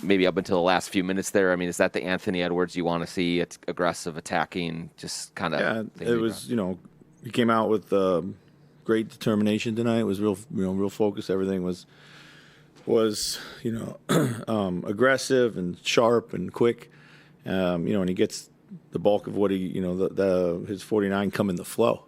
maybe up until the last few minutes there. I mean, is that the Anthony Edwards you want to see? It's aggressive, attacking, just kind of. Yeah, it was. He came out with great determination tonight. It was real focus. Everything was aggressive and sharp and quick. And he gets the bulk of what his 49 come in the flow,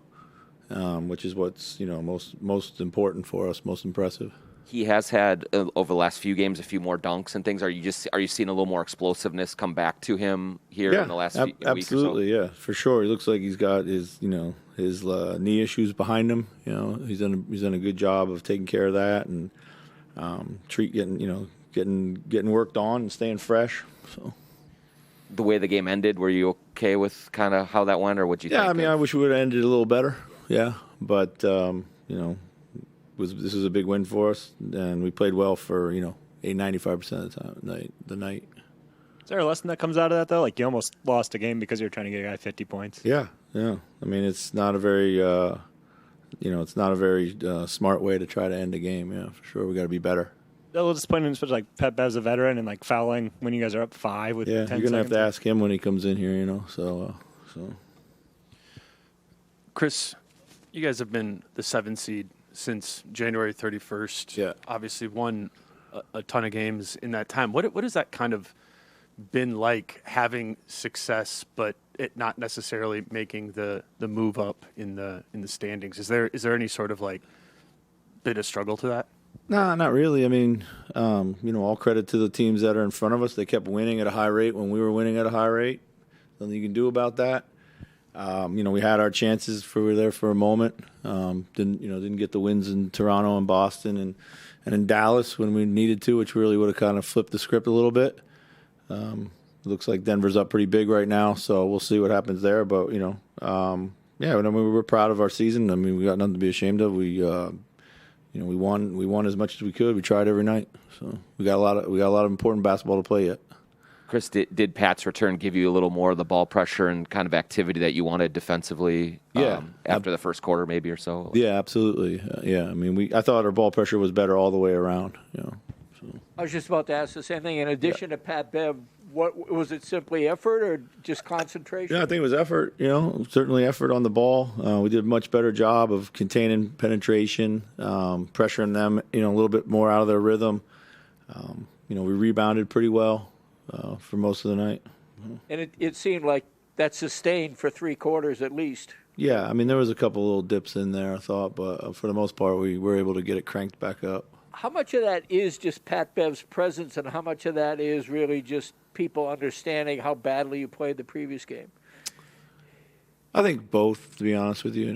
which is what's most important for us, most impressive. He has had over the last few games a few more dunks and things. Are you seeing a little more explosiveness come back to him here in the last few weeks or so? Absolutely, yeah, for sure. He looks like he's got his knee issues behind him. He's done a good job of taking care of that and getting worked on and staying fresh. So. The way the game ended, were you okay with kind of how that went, or what you think? Yeah, I mean, I wish we would have ended a little better. Yeah, but this was a big win for us, and we played well for 95% of the night. Is there a lesson that comes out of that though? Like you almost lost a game because you're trying to get a guy 50 points. Yeah. I mean, it's not a very smart way to try to end a game. Yeah, for sure, we got to be better. A little disappointing, especially like Pat Bev's a veteran and like fouling when you guys are up 5 with 10 seconds. You're gonna have to ask him when he comes in here. So. Chris, you guys have been the 7th seed since January 31st. Yeah. Obviously won a ton of games in that time. What has that kind of been like, having success but it not necessarily making the move up in the standings? Is there any sort of like bit of struggle to that? Nah, not really. I mean, all credit to the teams that are in front of us. They kept winning at a high rate when we were winning at a high rate. Nothing you can do about that. We had our chances. We were there for a moment. Didn't get the wins in Toronto and Boston and in Dallas when we needed to, which really would have kind of flipped the script a little bit. Looks like Denver's up pretty big right now, so we'll see what happens there. But we were proud of our season. I mean, we got nothing to be ashamed of. We won as much as we could. We tried every night, so we got a lot of important basketball to play yet. Chris, did Pat's return give you a little more of the ball pressure and kind of activity that you wanted defensively? After the first quarter, maybe or so. Yeah, absolutely. I mean, I thought our ball pressure was better all the way around. So. I was just about to ask the same thing. In addition to Pat Bev, what was it? Simply effort or just concentration? Yeah, I think it was effort. Certainly effort on the ball. We did a much better job of containing penetration, pressuring them, a little bit more out of their rhythm. We rebounded pretty well for most of the night. And it seemed like that sustained for 3 quarters at least. Yeah, I mean, there was a couple little dips in there, I thought, but for the most part, we were able to get it cranked back up. How much of that is just Pat Bev's presence, and how much of that is really just people understanding how badly you played the previous game? I think both, to be honest with you.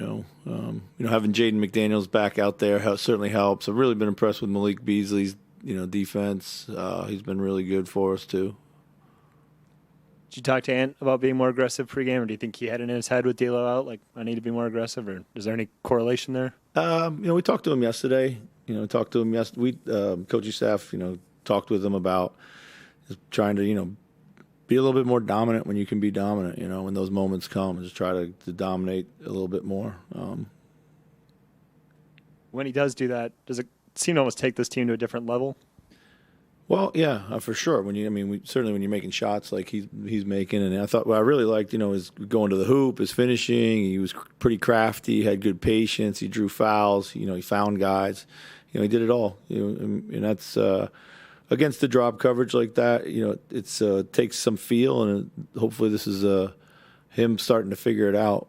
Having Jaden McDaniels back out there certainly helps. I've really been impressed with Malik Beasley's defense. He's been really good for us too. Did you talk to Ant about being more aggressive pregame, or do you think he had it in his head with D'Lo out, like, I need to be more aggressive, or is there any correlation there? We talked to him yesterday. Coaching staff, talked with him about just trying to, be a little bit more dominant when you can be dominant, when those moments come, just try to dominate a little bit more. When he does do that, does it seem to almost take this team to a different level? Well, yeah, for sure. Certainly when you're making shots like he's making, and I thought what I really liked, is going to the hoop, his finishing. He was pretty crafty, he had good patience, he drew fouls, he found guys, he did it all. And that's against the drop coverage like that. It's takes some feel, and hopefully this is him starting to figure it out.